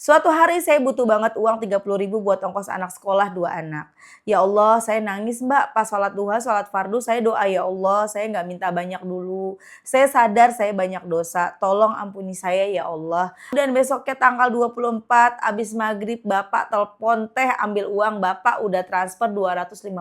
Suatu hari saya butuh banget uang 30.000 buat ongkos anak sekolah 2 anak. Ya Allah, saya nangis Mbak pas sholat duha, sholat fardu saya doa, ya Allah saya nggak minta banyak dulu. Saya sadar saya banyak dosa, tolong ampuni saya ya Allah. Dan besoknya tanggal 24 abis maghrib Bapak telepon teh ambil uang, Bapak udah transfer 250.000.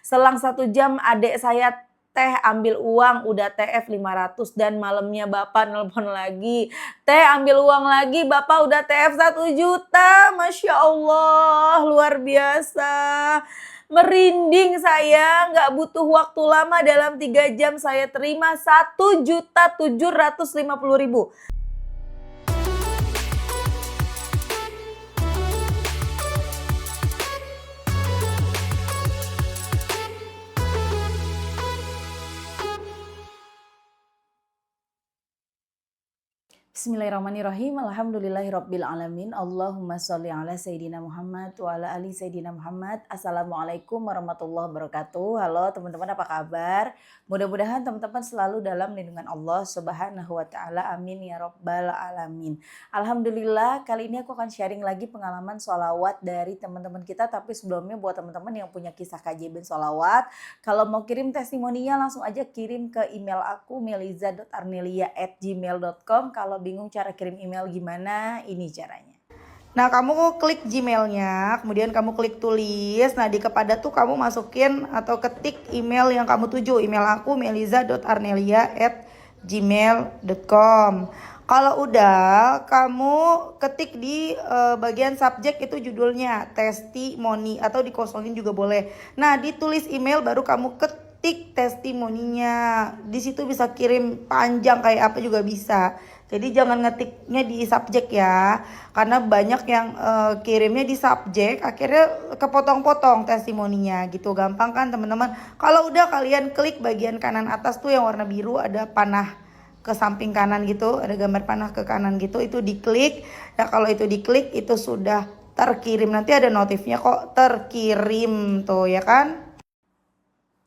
Selang 1 jam adik saya teh ambil uang udah TF 500 dan malamnya Bapak nelpon lagi. Teh ambil uang lagi, Bapak udah TF 1 juta. Masya Allah, luar biasa. Merinding saya, nggak butuh waktu lama, dalam 3 jam saya terima 1.750.000. Bismillahirrahmanirrahim. Alhamdulillahirrabbilalamin. Allahumma sholli ala Sayyidina Muhammad wa ala ali Sayyidina Muhammad. Assalamualaikum warahmatullahi wabarakatuh. Halo teman-teman, apa kabar? Mudah-mudahan teman-teman selalu dalam lindungan Allah Subhanahu wa taala. Amin ya rabbal alamin. Alhamdulillah, kali ini aku akan sharing lagi pengalaman sholawat dari teman-teman kita. Tapi sebelumnya buat teman-teman yang punya kisah keajaiban sholawat, kalau mau kirim testimoninya langsung aja kirim ke email aku meliza.arnelia@gmail.com. Kalau bingung cara kirim email gimana, ini caranya. Nah, kamu klik Gmailnya, kemudian kamu klik tulis. Nah, di kepada tuh kamu masukin atau ketik email yang kamu tuju. Email aku meliza.arnelia@gmail.com. Kalau udah, kamu ketik di bagian subjek itu judulnya testimoni atau dikosongin juga boleh. Nah, ditulis email baru kamu ketik testimoninya. Di situ bisa kirim panjang kayak apa juga bisa. Jadi jangan ngetiknya di subjek ya, karena banyak yang kirimnya di subjek, akhirnya kepotong-potong testimoninya gitu. Gampang kan teman-teman? Kalau udah, kalian klik bagian kanan atas tuh yang warna biru, ada panah ke samping kanan gitu, ada gambar panah ke kanan gitu, itu diklik. Nah kalau itu diklik itu sudah terkirim, nanti ada notifnya kok terkirim tuh ya kan.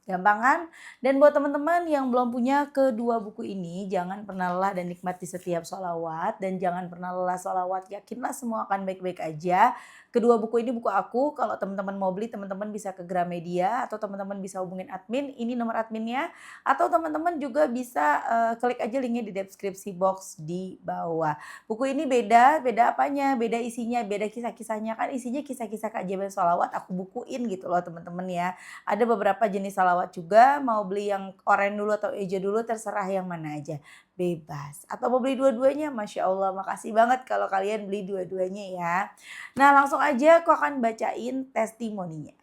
Gampang kan? Dan buat teman-teman yang belum punya kedua buku ini, jangan pernah lelah dan nikmati setiap sholawat. Dan jangan pernah lelah sholawat, yakinlah semua akan baik-baik aja. Kedua buku ini buku aku. Kalau teman-teman mau beli, teman-teman bisa ke Gramedia atau teman-teman bisa hubungin admin. Ini nomor adminnya. Atau teman-teman juga bisa klik aja linknya di deskripsi box di bawah. Buku ini beda apanya? Beda isinya, beda kisah-kisahnya. Kan isinya kisah-kisah keajaiban sholawat, aku bukuin gitu loh teman-teman ya. Ada beberapa jenis sholawat juga, mau beli yang oranye dulu atau hijau dulu, terserah yang mana aja, bebas. Atau mau beli dua-duanya, Masya Allah, makasih banget kalau kalian beli dua-duanya ya. Nah langsung aja aku akan bacain testimoninya.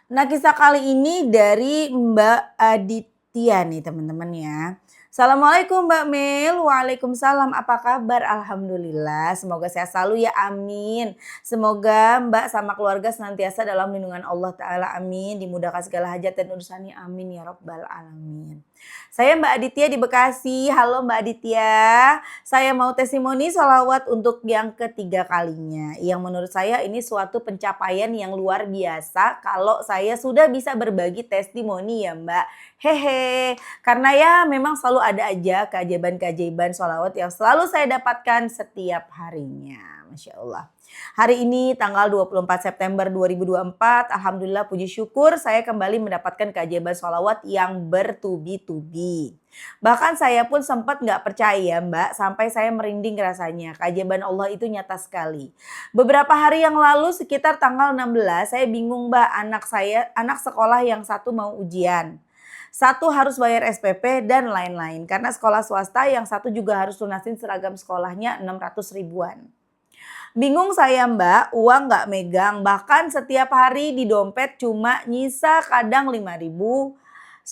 Nah kisah kali ini dari Mbak Aditya nih teman-teman ya. Assalamualaikum Mbak Mel. Waalaikumsalam, apa kabar? Alhamdulillah, semoga sehat selalu ya, amin. Semoga Mbak sama keluarga senantiasa dalam lindungan Allah Ta'ala, amin. Dimudahkan segala hajat dan urusannya, amin ya rabbal alamin. Saya Mbak Aditya di Bekasi. Halo Mbak Aditya, saya mau testimoni sholawat untuk yang ketiga kalinya. Yang menurut saya ini suatu pencapaian yang luar biasa kalau saya sudah bisa berbagi testimoni ya Mbak. Hehe, karena ya memang selalu ada aja keajaiban-keajaiban sholawat yang selalu saya dapatkan setiap harinya. Masya Allah. Hari ini tanggal 24 September 2024, alhamdulillah puji syukur saya kembali mendapatkan keajaiban sholawat yang bertubi-tubi. Bahkan saya pun sempat gak percaya Mbak, sampai saya merinding rasanya. Keajaiban Allah itu nyata sekali. Beberapa hari yang lalu sekitar tanggal 16, saya bingung Mbak, anak sekolah yang satu mau ujian. Satu harus bayar SPP dan lain-lain. Karena sekolah swasta, yang satu juga harus lunasin seragam sekolahnya 600 ribuan. Bingung saya Mbak, uang gak megang. Bahkan setiap hari di dompet cuma nyisa kadang 5.000,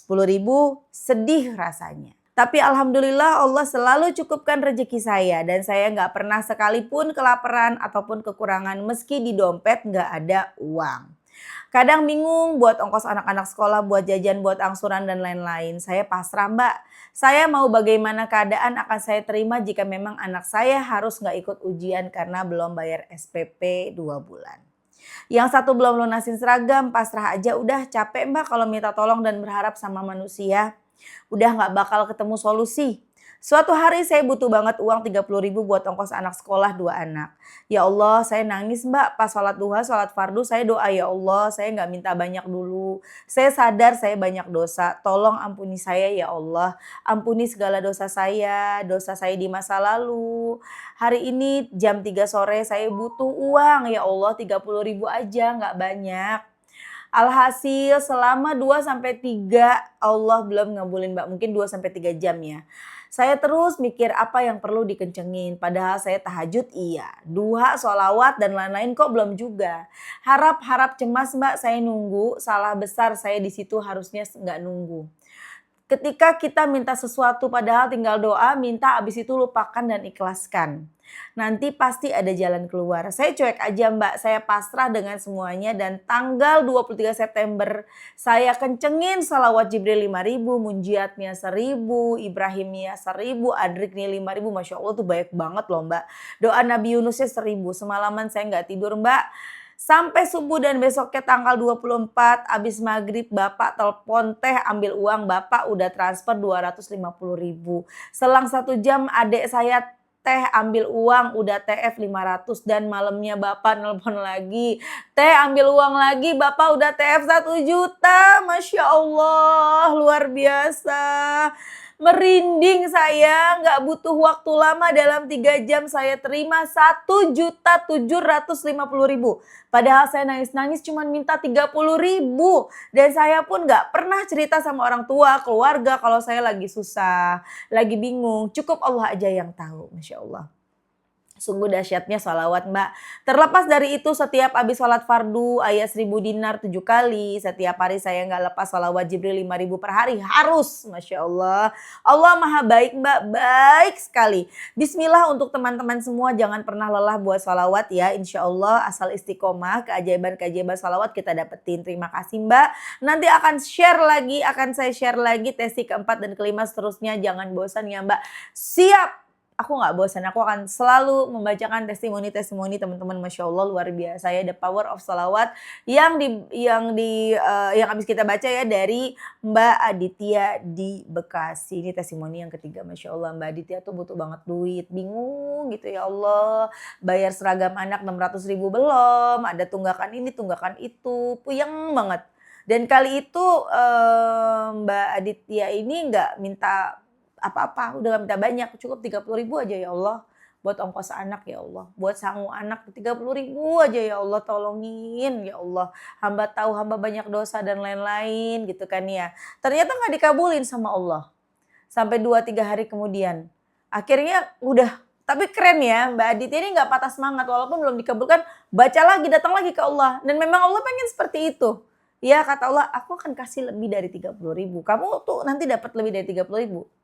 10.000, sedih rasanya. Tapi alhamdulillah Allah selalu cukupkan rezeki saya. Dan saya gak pernah sekalipun kelaparan ataupun kekurangan meski di dompet gak ada uang. Kadang bingung buat ongkos anak-anak sekolah, buat jajan, buat angsuran dan lain-lain. Saya pasrah Mbak. Saya mau bagaimana keadaan akan saya terima jika memang anak saya harus gak ikut ujian karena belum bayar SPP 2 bulan. Yang satu belum lunasin seragam, pasrah aja udah, capek Mbak kalau minta tolong dan berharap sama manusia. Udah gak bakal ketemu solusi. Suatu hari saya butuh banget uang 30.000 buat ongkos anak sekolah 2 anak. Ya Allah, saya nangis Mbak pas sholat duha, sholat fardu saya doa, ya Allah saya nggak minta banyak dulu. Saya sadar saya banyak dosa, tolong ampuni saya ya Allah. Ampuni segala dosa saya di masa lalu. Hari ini jam 3 sore saya butuh uang, ya Allah 30.000 aja nggak banyak. Alhasil selama 2 sampai 3 Allah belum ngabulin Mbak, mungkin 2 sampai 3 jam ya. Saya terus mikir apa yang perlu dikencengin, padahal saya tahajud iya, duha, sholawat dan lain-lain kok belum juga. Harap-harap cemas Mbak, saya nunggu, salah besar saya di situ harusnya nggak nunggu. Ketika kita minta sesuatu padahal tinggal doa, minta abis itu lupakan dan ikhlaskan. Nanti pasti ada jalan keluar. Saya cuek aja Mbak, saya pasrah dengan semuanya dan tanggal 23 September saya kencengin salawat Jibril 5.000, munjiatnya 1.000, Ibrahimnya 1.000, Adriknya 5.000. Masya Allah tuh banyak banget loh Mbak. Doa Nabi Yunusnya 1.000, semalaman saya nggak tidur Mbak. Sampai subuh dan besoknya tanggal 24 abis maghrib Bapak telepon teh ambil uang, Bapak udah transfer 250.000. Selang 1 jam adik saya teh ambil uang udah TF 500 dan malamnya Bapak nelpon lagi. Teh ambil uang lagi Bapak udah TF 1 juta. Masya Allah luar biasa. Merinding saya, nggak butuh waktu lama, dalam 3 jam saya terima 1.750.000. Padahal saya nangis-nangis cuma minta 30.000. Dan saya pun nggak pernah cerita sama orang tua, keluarga kalau saya lagi susah, lagi bingung. Cukup Allah aja yang tahu, Masya Allah. Sungguh dahsyatnya sholawat Mbak. Terlepas dari itu setiap habis sholat fardu ayat 1.000 dinar 7 kali. Setiap hari saya nggak lepas sholawat Jibril 5.000 per hari. Harus. Masya Allah. Allah maha baik Mbak. Baik sekali. Bismillah untuk teman-teman semua. Jangan pernah lelah buat sholawat ya. Insya Allah asal istiqomah. Keajaiban-keajaiban sholawat kita dapetin. Terima kasih Mbak. Nanti akan saya share lagi tesi keempat dan kelima seterusnya. Jangan bosan ya Mbak. Siap. Aku nggak bosan, aku akan selalu membacakan testimoni-testimoni teman-teman, Masya Allah luar biasa ya, the power of salawat yang habis kita baca ya dari Mbak Aditya di Bekasi. Ini testimoni yang ketiga, Masya Allah. Mbak Aditya tuh butuh banget duit, bingung gitu ya Allah, bayar seragam anak 600.000 belum, ada tunggakan ini, tunggakan itu, puyeng banget. Dan kali itu Mbak Aditya ini nggak minta apa-apa, udah gak minta banyak, cukup 30.000 aja ya Allah. Buat ongkos anak ya Allah, buat sangu anak 30.000 aja ya Allah, tolongin ya Allah. Hamba tahu hamba banyak dosa dan lain-lain gitu kan ya. Ternyata gak dikabulin sama Allah. Sampai 2-3 hari kemudian. Akhirnya udah, tapi keren ya Mbak Aditya ini gak patah semangat. Walaupun belum dikabulkan, baca lagi, datang lagi ke Allah. Dan memang Allah pengen seperti itu. Ya kata Allah, aku akan kasih lebih dari 30.000. Kamu tuh nanti dapat lebih dari 30.000.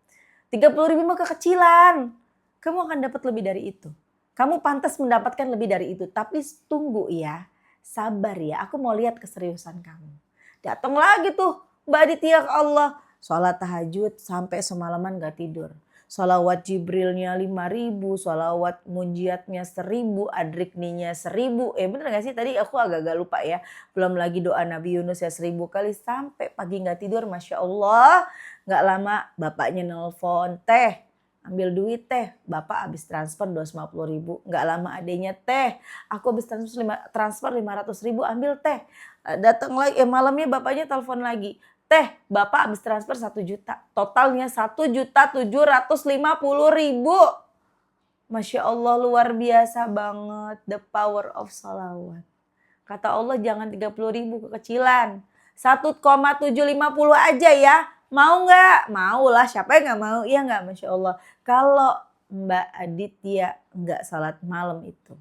30.000 mah kekecilan. Kamu akan dapat lebih dari itu. Kamu pantas mendapatkan lebih dari itu. Tapi tunggu ya. Sabar ya. Aku mau lihat keseriusan kamu. Datang lagi tuh Mbak Aditya ke Allah. Sholat tahajud sampai semalaman gak tidur. Sholawat Jibrilnya 5.000. Sholawat munjiatnya 1.000. Adrikninya 1.000. Bener gak sih? Tadi aku agak-agak lupa ya. Belum lagi doa Nabi Yunus ya 1.000 kali. Sampai pagi gak tidur. Masya Allah. Gak lama bapaknya nelpon, teh ambil duit teh, bapak habis transfer 250.000. Gak lama adanya, teh aku habis transfer 500.000, ambil teh. Datang lagi, malamnya bapaknya telepon lagi, teh bapak habis transfer 1 juta, totalnya 1.750.000. Masya Allah luar biasa banget, the power of salawat. Kata Allah jangan 30.000 kekecilan, 1,750 aja ya. Mau nggak? Mau lah, siapa yang nggak mau? Iya nggak? Masya Allah. Kalau Mbak Aditya nggak salat malam itu.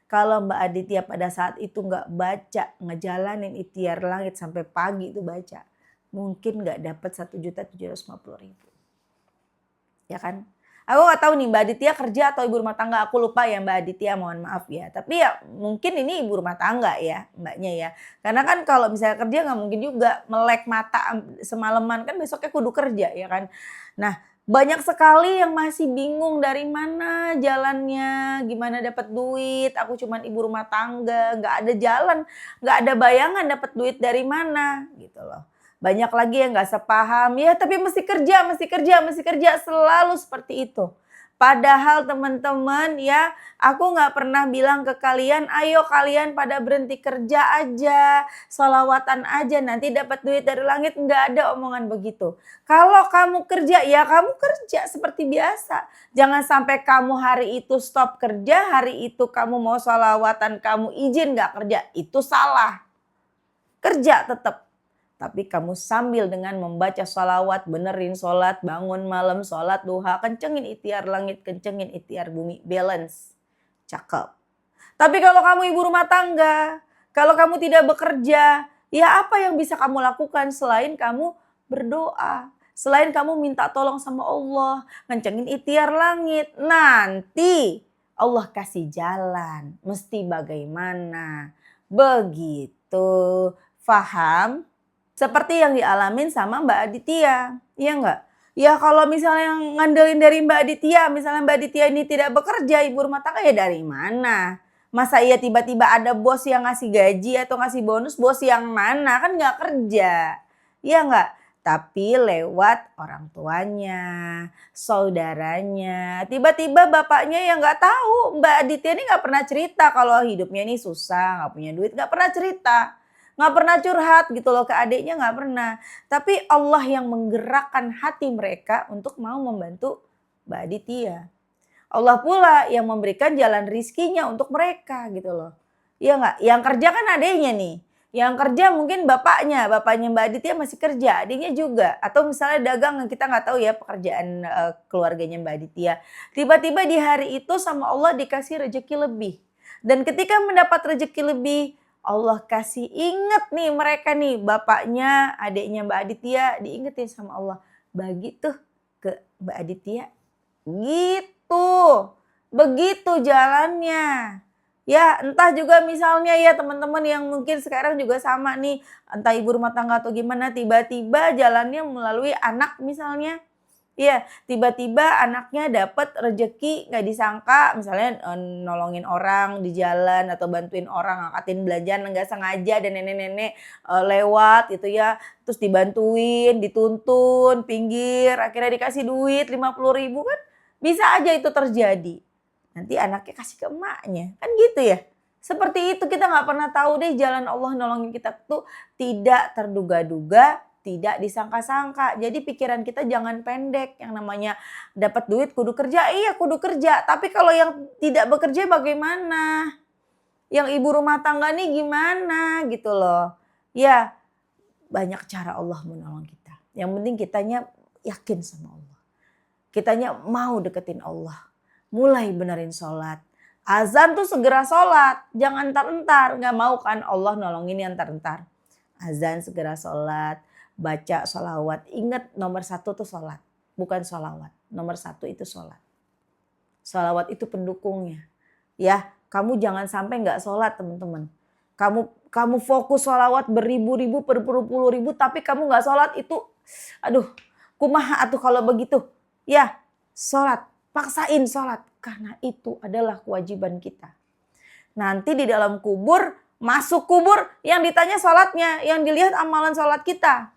Kalau Mbak Aditya pada saat itu nggak baca, ngejalanin ikhtiar langit sampai pagi itu baca. Mungkin nggak dapat 1.750.000. Ya kan? Aku gak tahu nih Mbak Aditya kerja atau ibu rumah tangga. Aku lupa ya Mbak Aditya, mohon maaf ya. Tapi ya mungkin ini ibu rumah tangga ya mbaknya ya. Karena kan kalau misalnya kerja gak mungkin juga melek mata semalaman. Kan besoknya kudu kerja ya kan. Nah banyak sekali yang masih bingung dari mana jalannya. Gimana dapat duit. Aku cuman ibu rumah tangga. Gak ada jalan. Gak ada bayangan dapat duit dari mana gitu loh. banyak lagi yang nggak sepaham, ya tapi mesti kerja, mesti kerja, mesti kerja, selalu seperti itu. Padahal teman-teman ya, aku nggak pernah bilang ke kalian, ayo kalian pada berhenti kerja aja, sholawatan aja, nanti dapat duit dari langit. Nggak ada omongan begitu. Kalau kamu kerja, ya kamu kerja seperti biasa. Jangan sampai kamu hari itu stop kerja, hari itu kamu mau sholawatan, kamu izin nggak kerja, itu salah. Kerja tetap. Tapi kamu sambil dengan membaca sholawat, benerin sholat, bangun malam, sholat duha, kencengin ikhtiar langit, kencengin ikhtiar bumi, balance. Cakep. Tapi kalau kamu ibu rumah tangga, kalau kamu tidak bekerja, ya apa yang bisa kamu lakukan selain kamu berdoa? Selain kamu minta tolong sama Allah, kencengin ikhtiar langit. Nanti Allah kasih jalan, mesti bagaimana. Begitu. Faham? Seperti yang dialamin sama Mbak Aditya, iya nggak? Ya kalau misalnya yang ngandelin dari Mbak Aditya, misalnya Mbak Aditya ini tidak bekerja, ibu rumah tangga ya dari mana? Masa iya tiba-tiba ada bos yang ngasih gaji atau ngasih bonus, bos yang mana? Kan nggak kerja, iya nggak? Tapi lewat orang tuanya, saudaranya, tiba-tiba bapaknya yang nggak tahu. Mbak Aditya ini nggak pernah cerita kalau hidupnya ini susah, nggak punya duit, nggak pernah cerita. Nggak pernah curhat gitu loh ke adiknya, nggak pernah. Tapi Allah yang menggerakkan hati mereka untuk mau membantu Mbak Aditya. Allah pula yang memberikan jalan rizkinya untuk mereka gitu loh. Iya nggak? Yang kerja kan adiknya nih. Yang kerja mungkin bapaknya Mbak Aditya masih kerja, adiknya juga. Atau misalnya dagang, kita nggak tahu ya pekerjaan keluarganya Mbak Aditya. Tiba-tiba di hari itu sama Allah dikasih rezeki lebih. Dan ketika mendapat rezeki lebih, Allah kasih inget nih mereka nih, bapaknya, adiknya Mbak Aditya diingetin sama Allah. Bagi tuh ke Mbak Aditya. Gitu. Begitu jalannya. Ya entah juga misalnya ya teman-teman yang mungkin sekarang juga sama nih. Entah ibu rumah tangga atau gimana, tiba-tiba jalannya melalui anak misalnya. Iya, tiba-tiba anaknya dapat rezeki nggak disangka, misalnya nolongin orang di jalan atau bantuin orang ngangkatin belanjaan nggak sengaja, dan nenek-nenek lewat gitu ya, terus dibantuin, dituntun pinggir, akhirnya dikasih duit 50.000, kan bisa aja itu terjadi. Nanti anaknya kasih ke emaknya, kan gitu ya. Seperti itu, kita nggak pernah tahu deh jalan Allah nolongin kita tuh tidak terduga-duga, tidak disangka-sangka. Jadi pikiran kita jangan pendek, yang namanya dapat duit kudu kerja, iya kudu kerja. Tapi kalau yang tidak bekerja bagaimana? Yang ibu rumah tangga nih gimana gitu loh. Ya banyak cara Allah menolong kita. Yang penting kitanya yakin sama Allah. Kitanya mau deketin Allah. Mulai benerin sholat. Azan tuh segera sholat. Jangan entar-entar. Gak mau kan Allah nolongin yang entar-entar. Azan segera sholat. Baca sholawat. Ingat nomor 1 tuh sholat. Bukan sholawat. Nomor 1 itu sholat. Sholawat itu pendukungnya. Ya, kamu jangan sampai gak sholat teman-teman. Kamu fokus sholawat beribu-ribu, berpuluh-puluh ribu. Tapi kamu gak sholat itu. Aduh, kumaha atuh kalau begitu. Ya, sholat, paksain sholat. Karena itu adalah kewajiban kita. Nanti di dalam kubur, masuk kubur, yang ditanya sholatnya, yang dilihat amalan sholat kita.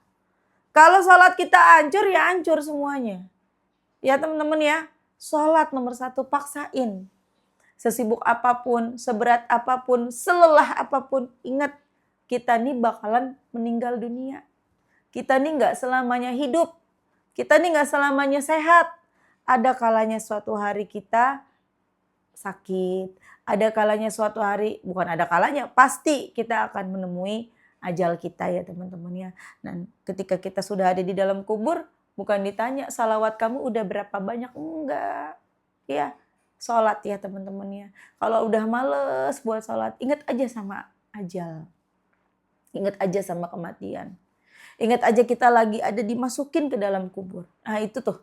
Kalau sholat kita hancur, ya hancur semuanya. Ya teman-teman ya, sholat nomor 1, paksain. Sesibuk apapun, seberat apapun, selelah apapun, ingat kita nih bakalan meninggal dunia. Kita nih gak selamanya hidup. Kita nih gak selamanya sehat. Ada kalanya suatu hari kita sakit. Ada kalanya suatu hari, bukan ada kalanya, pasti kita akan menemui ajal kita ya teman-teman ya. Dan ketika kita sudah ada di dalam kubur, bukan ditanya salawat kamu udah berapa banyak, enggak. Ya, sholat ya teman-teman ya. Kalau udah males buat sholat, ingat aja sama ajal. Ingat aja sama kematian. Ingat aja kita lagi ada dimasukin ke dalam kubur. Nah itu tuh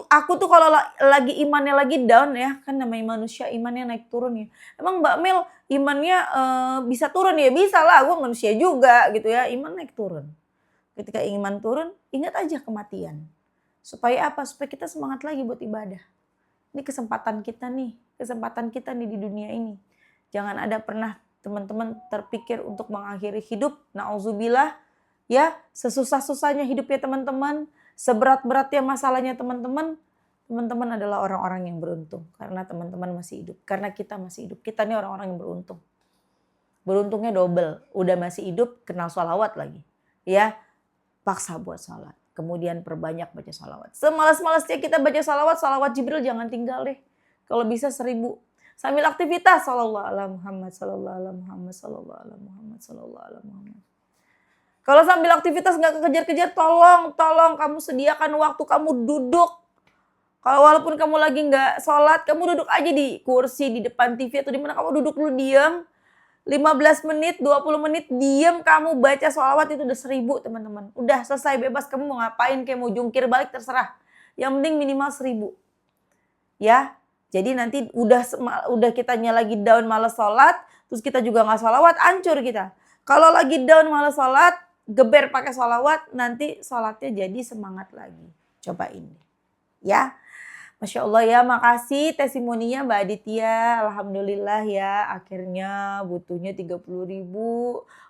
aku tuh kalau lagi imannya lagi down ya, kan namanya manusia imannya naik turun ya. Emang Mbak Mel imannya bisa turun ya? Bisa lah, gue manusia juga gitu ya, iman naik turun. Ketika iman turun, ingat aja kematian. Supaya apa? Supaya kita semangat lagi buat ibadah. Ini kesempatan kita nih di dunia ini. Jangan ada pernah teman-teman terpikir untuk mengakhiri hidup, na'udzubillah, Ya, sesusah-susahnya hidupnya teman-teman, seberat-beratnya masalahnya teman-teman, teman-teman adalah orang-orang yang beruntung. Karena teman-teman masih hidup, karena kita masih hidup. Kita ini orang-orang yang beruntung. Beruntungnya double, udah masih hidup, kenal sholawat lagi. Ya, paksa buat sholat. Kemudian perbanyak baca sholawat. Semalas-malasnya kita baca sholawat, sholawat Jibril jangan tinggal deh. Kalau bisa 1000. Sambil aktivitas, sallallahu ala Muhammad, sallallahu ala Muhammad, sallallahu ala Muhammad, sallallahu ala Muhammad. Kalau sambil aktivitas nggak kekejar-kejar, tolong kamu sediakan waktu kamu duduk. Kalau walaupun kamu lagi nggak sholat, kamu duduk aja di kursi, di depan TV atau di mana kamu duduk dulu diam. 15 menit, 20 menit diam kamu baca sholawat itu udah 1000 teman-teman. Udah selesai bebas kamu mau ngapain kayak mau jungkir balik terserah. Yang penting minimal 1000. Ya, jadi nanti udah kitanya lagi down malas sholat, terus kita juga nggak sholawat, hancur kita. Kalau lagi down malas sholat, geber pakai sholawat, nanti sholatnya jadi semangat lagi. Cobain deh. Ya, Masya Allah ya, makasih testimoninya Mbak Aditya. Alhamdulillah ya, akhirnya butuhnya 30.000.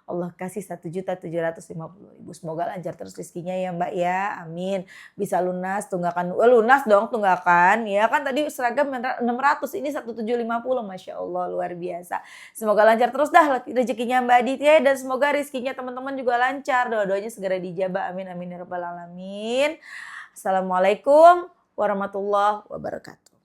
Allah kasih 1.750.000. Semoga lancar terus rezekinya ya Mbak ya, amin. Bisa lunas, tunggakan, lunas dong tunggakan. Ya kan tadi seragam 600, ini 1.750, Masya Allah luar biasa. Semoga lancar terus dah rezekinya Mbak Aditya dan semoga rezekinya teman-teman juga lancar. Doa-doanya segera dijabah, amin amin ya rabbal alamin. Assalamualaikum warahmatullahi wabarakatuh.